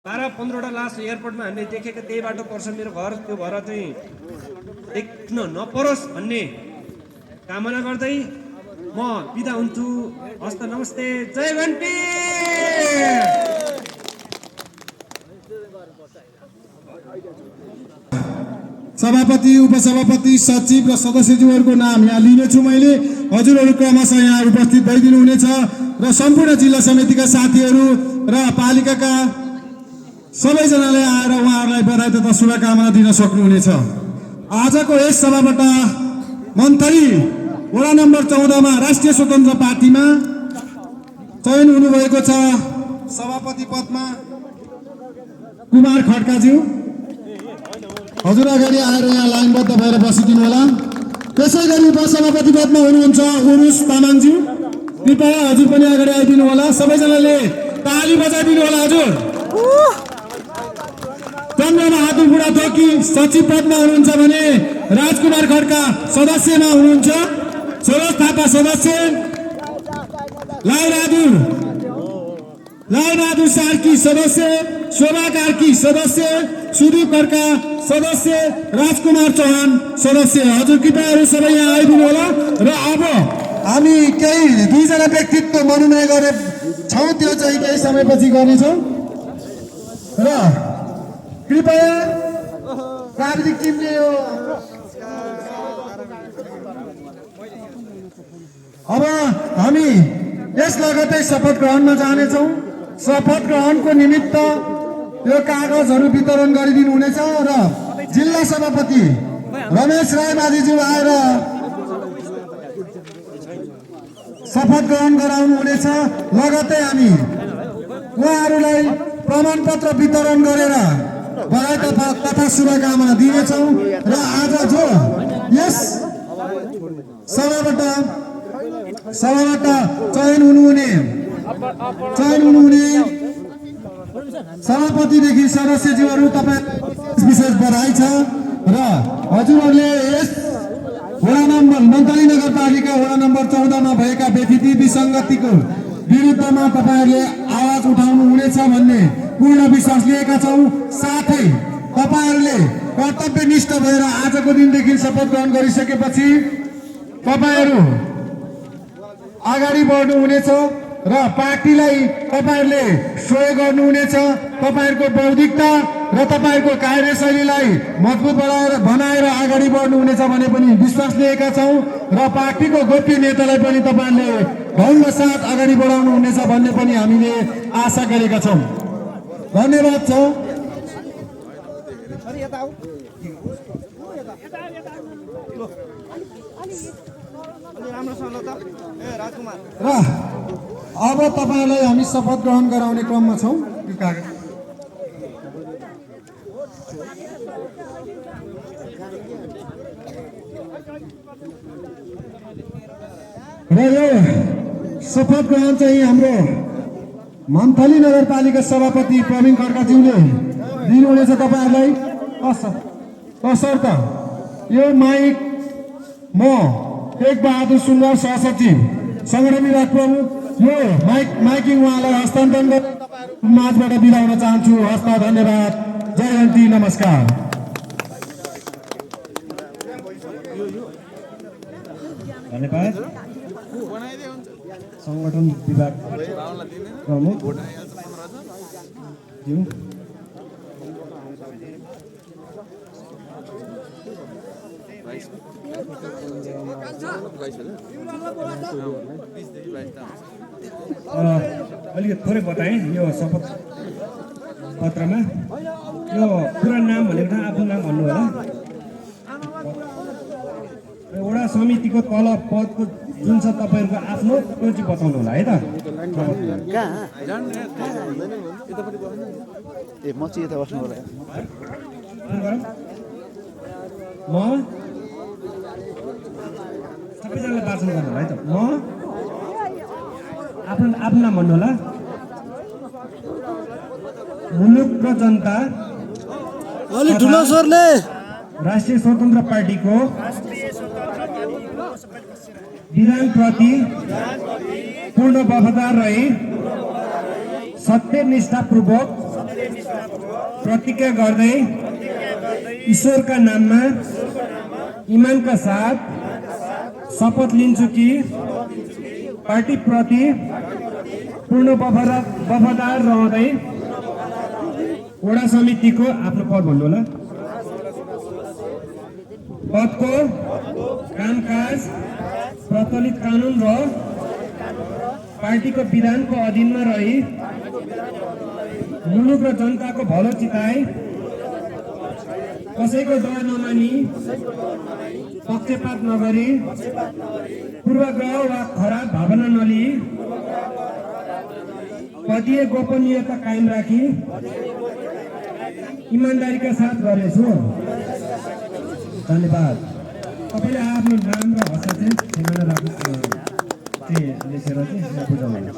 12-15 लास एयरपोर्टमा हामीले देखेको त्यही बाटो पर्छ मेरो घर, त्यो भएर चाहिँ देख्न नपरोस् भन्ने कामना गर्दै म बिदा हुन्छु। हस्त नमस्ते, जय घन्टी। सभापति, उपसभापति, सचिव र सदस्यज्यूहरूको नाम यहाँ लिनेछु मैले। हजुरहरू क्रमशः यहाँ उपस्थित भइदिनु हुनेछ र सम्पूर्ण जिल्ला समितिका साथीहरू र पालिकाका सबैजनाले आएर उहाँहरूलाई बधाई तथा शुभकामना दिन सक्नुहुनेछ। आजको यस सभाबाट मन्थली वडा नम्बर 14 मा राष्ट्रिय स्वतन्त्र पार्टीमा चयन हुनुभएको छ सभापति पदमा कुमार खड्काज्यू। हजुर अगाडि आएर यहाँ लाइनबद्ध भएर बसिदिनु होला। त्यसै गरी उपसभापति पदमा हुनुहुन्छ उरुस तामाङज्यू, कृपया हजुर पनि अगाडि आइदिनु होला। सबैजनाले ताली बजाइदिनु होला हजुर। चन्द्रमा हातु बुढा थोकी सचिव पदमा हुनुहुन्छ भने राजकुमार खड्का सदस्यमा हुनुहुन्छ, सरोज थापा सदस्य, लालबहादुर सार्की सदस्य, शोभा कार्की सदस्य, सुदीप खड्का सदस्य, राजकुमार चौहान सदस्य। हजुर कृपयाहरू सबै यहाँ आइदिनु होला। र अब हामी केही 2 जना व्यक्तित्व मनोनयन गरे छौँ, त्यो चाहिँ केही समयपछि गर्नेछौँ। र कृपया प्राविधिक टिमले यो अब हामी यस लगतै शपथ ग्रहणमा जानेछौँ। शपथ ग्रहणको निमित्त यो कागजहरू वितरण गरिदिनु हुनेछ र जिल्ला सभापति रमेश राय माझीज्यू आएर शपथ ग्रहण गराउनु हुनेछ। लगतै हामी उहाँहरूलाई प्रमाणपत्र वितरण गरेर बधाई तथा शुभकामना दिनेछौँ। र आज जो यस सभाबाट चयन हुनुहुने सभापतिदेखि सदस्यज्यूहरू तपाईँ विशेष बधाई छ। र हजुरहरूले यस वडा नम्बर मन्थली नगरपालिका वडा नम्बर 14 मा भएका व्यतिथि विसङ्गतिको विरुद्धमा तपाईँहरूले आवाज उठाउनु हुनेछ भन्ने पूर्ण विश्वास लिएका छौँ। साथै तपाईँहरूले कर्तव्यनिष्ठ भएर आजको दिनदेखि शपथ ग्रहण गरिसकेपछि तपाईँहरू अगाडि बढ्नुहुनेछ र पार्टीलाई तपाईँहरूले सहयोग गर्नुहुनेछ। तपाईँहरूको बौद्धिकता र तपाईँहरूको कार्यशैलीलाई मजबुत बनाएर अगाडि बढ्नुहुनेछ भने पनि विश्वास लिएका छौँ। र पार्टीको गोप्य नेतालाई पनि तपाईँहरूले ढङ्ग साथ अगाडि बढाउनु हुनेछ भन्ने पनि हामीले आशा गरेका छौँ। धन्यवाद छ। र अब तपाईँलाई हामी शपथ ग्रहण गराउने क्रममा छौँ। र यो शपथ ग्रहण चाहिँ हाम्रो मन्थली नगरपालिका सभापति प्रवीण खड्काज्यूले दिनुहुनेछ तपाईँहरूलाई। तसर्थ यो माइक म टेकबहादुर सुनवार सहसचिव सङ्गठन विभाग प्रमुख यो माइकिङ उहाँलाई हस्तान्तरण गरेर माझबाट बिदा हुन चाहन्छु। हस्त, धन्यवाद, जय घन्टी, नमस्कार। धन्यवाद। सङ्गठन विभाग प्रमुख अलिकति थोरै बताएँ यो शपथ पत्रमा। यो पुरा नाम भनेको आफ्नो नाम भन्नु होला। वडा समितिको तल पदको जुन छ तपाईँहरूको आफ्नो त्यो चाहिँ बताउनु होला है त। म सबैजनालाई वाचन गर्नु होला है त। म आफ्नो नाम भन्नु होला। मुलुक र जनता राष्ट्रिय स्वतन्त्र पार्टीको विधानप्रति पूर्ण वफादार रही सत्यनिष्ठापूर्वक प्रतिज्ञा गर्दै ईश्वरका नाममा इमानका साथ शपथ लिन्छु कि पार्टीप्रति पूर्ण वफादार रहँदै वडा समितिको आफ्नो पद भन्नु होला पदको कामकाज प्रचलित कानुन र पार्टीको विधानको अधीनमा रही मुलुक र जनताको भलो चिताई कसैको डर नमानी पक्षपात नगरी पूर्वाग्रह वा खराब भावना नलिई पदीय गोपनीयता कायम राखी इमानदारीका साथ गरेछु। धन्यवाद। तपाईँले आफ्नो नाम र हस्ताक्षर ठेगाना राख्नु लेखेर चाहिँ बुझाउनु।